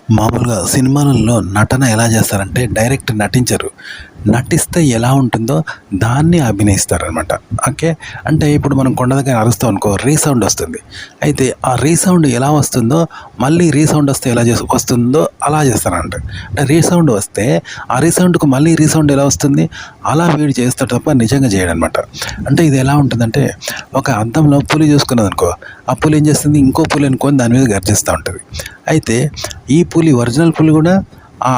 మామూలుగా సినిమాలలో నటన ఎలా చేస్తారంటే డైరెక్ట్ నటించరు. నటిస్తే ఎలా ఉంటుందో దాన్ని అభినయిస్తారనమాట. ఓకే. అంటే ఇప్పుడు మనం కొండ దగ్గర అరుస్తాం అనుకో, రీసౌండ్ వస్తుంది. అయితే ఆ రీసౌండ్ ఎలా వస్తుందో మళ్ళీ రీసౌండ్ వస్తే ఎలా వస్తుందో అలా చేస్తారంట. అంటే రీసౌండ్ వస్తే ఆ రీసౌండ్‌కు మళ్ళీ రీసౌండ్ ఎలా వస్తుంది? అలా వీడు చేస్తాడు తప్ప నిజంగా చేయడనమాట. అంటే ఇది ఎలా ఉంటుందంటే, ఒక అద్దంలో పులి చూసుకున్నదనుకో, ఆ పులి ఏం చేస్తుంది? ఇంకో పులి అనుకోని దాని మీద గర్జిస్తూ ఉంటుంది. అయితే ఈ పులి ఒరిజినల్ పులి కూడా ఆ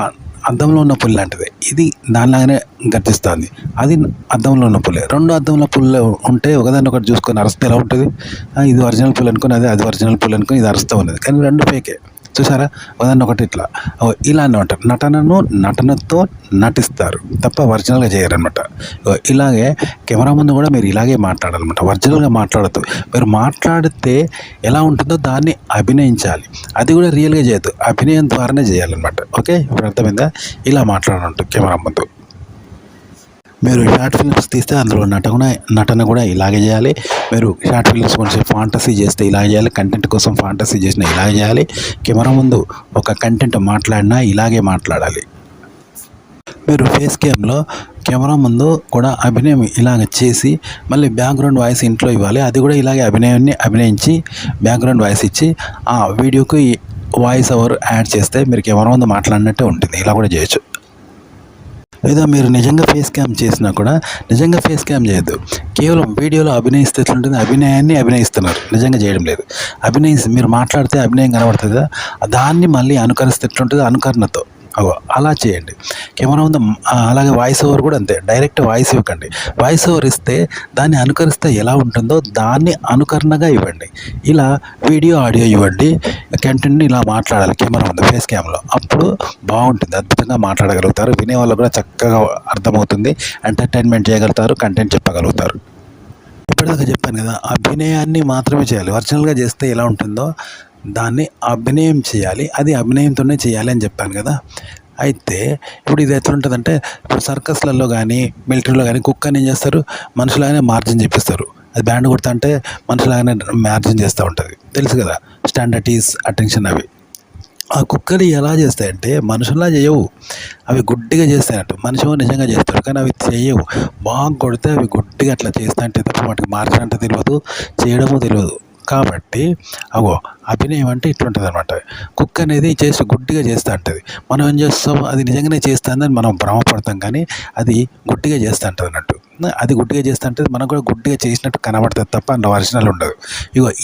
అద్దంలో ఉన్న పులి లాంటిదే. ఇది దానిలాగానే గర్జిస్తుంది. అది అద్దంలో ఉన్న పులి. 2 అద్దంలో పులులు ఉంటే ఒకదాన్ని ఒకటి చూసుకొని అరిస్తే ఎలా ఉంటుంది? ఇది ఒరిజినల్ పులి అనుకోని అది ఒరిజినల్ పులి అనుకోని ఇది అరుస్తూ ఉన్నది. కానీ 2 ఫేకే. చూసారా? ఒకదాన్ని ఒకటి ఇట్లా. ఇలా అన్నమాట. నటనతో నటిస్తారు తప్ప ఒరిజినల్‌గా చేయరనమాట. ఇలాగే కెమెరా ముందు కూడా మీరు ఇలాగే మాట్లాడాలన్నమాట. ఒరిజినల్‌గా మాట్లాడొద్దు. మీరు మాట్లాడితే ఎలా ఉంటుందో దాన్ని అభినయించాలి. అది కూడా రియల్‌గా చేయొద్దు. అభినయం ద్వారానే చేయాలన్నమాట. ఓకే. ఇప్పుడు అర్థమైందా? ఇలా మాట్లాడాలంట కెమెరా ముందు. మీరు షార్ట్ ఫిల్మ్స్ తీస్తే అందులో నటన కూడా ఇలాగే చేయాలి. మీరు షార్ట్ ఫిల్మ్స్ కొంచెం ఫాంటసీ చేస్తే ఇలాగే చేయాలి. కంటెంట్ కోసం ఫాంటసీ చేసినా ఇలాగే చేయాలి. కెమెరా ముందు ఒక కంటెంట్ మాట్లాడినా ఇలాగే మాట్లాడాలి. మీరు ఫేస్ క్యామ్‌లో కెమెరా ముందు కూడా అభినయం ఇలాగ చేసి మళ్ళీ బ్యాక్‌గ్రౌండ్ వాయిస్ ఇంట్లో ఇవ్వాలి. అది కూడా ఇలాగే అభినయించి బ్యాక్‌గ్రౌండ్ వాయిస్ ఇచ్చి ఆ వీడియోకి వాయిస్ ఓవర్ యాడ్ చేస్తే మీరు కెమెరా ముందు మాట్లాడినట్టే ఉంటుంది. ఇలా కూడా చేయొచ్చు. లేదా మీరు నిజంగా ఫేస్ క్యామ్ చేసినా కూడా నిజంగా ఫేస్ క్యామ్ చేయొద్దు. కేవలం వీడియోలో అభినయిస్తే ఎట్లుంటుంది? అభినయాన్ని అభినయిస్తున్నారు. నిజంగా చేయడం లేదు. మీరు మాట్లాడితే అభినయం కనబడుతుంది కదా! దాన్ని మళ్ళీ అనుకరిస్తే ఎట్లుంటుందో అనుకరణతో అలా చేయండి. కెమెరా ముందు అలాగే వాయిస్ ఓవర్ కూడా అంతే. డైరెక్ట్ వాయిస్ ఇవ్వకండి. వాయిస్ ఓవర్ ఇస్తే దాన్ని అనుకరిస్తే ఎలా ఉంటుందో దాన్ని అనుకరణగా ఇవ్వండి. ఇలా వీడియో, ఆడియో ఇవ్వండి. కంటెంట్ని ఇలా మాట్లాడాలి కెమెరా ముందు ఫేస్ క్యామ్‌లో. అప్పుడు బాగుంటుంది. అద్భుతంగా మాట్లాడగలుగుతారు. వినేవాళ్ళు కూడా చక్కగా అర్థమవుతుంది. ఎంటర్టైన్మెంట్ చేయగలుగుతారు. కంటెంట్ చెప్పగలుగుతారు. ఇప్పటిదాకా చెప్పాను కదా! అభినయాన్ని మాత్రమే చేయాలి. ఒరిజినల్‌గా చేస్తే ఎలా ఉంటుందో దాన్ని అభినయం చేయాలి. అది అభినయంతోనే చేయాలి అని చెప్పాను కదా! అయితే ఇప్పుడు ఇది ఎట్లుంటుందంటే, ఇప్పుడు సర్కస్‌లలో కానీ, మిలిటరీలో కానీ కుక్కని ఏం చేస్తారు? మనుషులాగానే మార్జిన్ చేపిస్తారు. అది బ్యాండ్ కొడతంటే మనుషులాగానే మార్జిన్ చేస్తూ ఉంటుంది. తెలుసు కదా! స్టాండర్డ్ అటెన్షన్ అవి. ఆ కుక్కలు ఎలా చేస్తాయంటే మనుషుల్లా చేయవు. అవి గుడ్డిగా చేస్తాయన్నట్టు. మనిషేమో నిజంగా చేస్తాడు. కానీ అవి చేయవు. బాగా కొడితే అవి గుడ్డిగా అట్లా చేస్తాయంటే తప్ప వాటికి మార్జిన్ అంటే తెలియదు, చేయడము తెలియదు. కాబట్టి అభినయం అంటే ఇట్లుంటుందన్నమాట. కుక్క అనేది చేసి గుడ్డిగా చేస్తూ ఉంటుంది. మనం ఏం చేస్తాం? అది నిజంగానే చేస్తుందని మనం భ్రమపడతాం, కానీ అది గుడ్డిగా చేస్తూ ఉంటుంది అన్నట్టు. అది గుడ్డిగా చేస్తూ ఉంటుంది. మనకు కూడా గుడ్డిగా చేసినట్టు కనబడుతుంది తప్ప అందులో ఒరిజినల్ ఉండదు.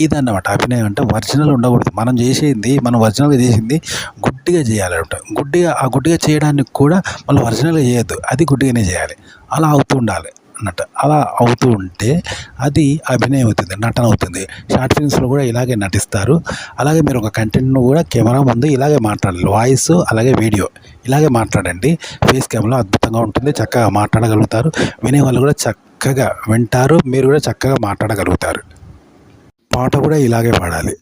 ఇదన్నమాట అభినయం అంటే. ఒరిజినల్ ఉండకూడదు. మనం ఒరిజినల్గా చేసింది గుడ్డిగా చేయాలంట. గుడ్డిగా చేయడానికి కూడా మళ్ళీ ఒరిజినల్గా చేయొద్దు. అది గుడ్డిగానే చేయాలి. అలా అవుతూ ఉండాలి అన్నట్టు. అలా అవుతూ ఉంటే అది అభినయం అవుతుంది, నటన అవుతుంది. షార్ట్ ఫిల్మ్స్లో కూడా ఇలాగే నటిస్తారు. అలాగే మీరు ఒక కంటెంట్ను కూడా కెమెరా ముందు ఇలాగే మాట్లాడాలి. వాయిస్ అలాగే వీడియో ఇలాగే మాట్లాడండి. ఫేస్ క్యామ్‌లో అద్భుతంగా ఉంటుంది. చక్కగా మాట్లాడగలుగుతారు. వినేవాళ్ళు కూడా చక్కగా వింటారు. మీరు కూడా చక్కగా మాట్లాడగలుగుతారు. పాట కూడా ఇలాగే పాడాలి.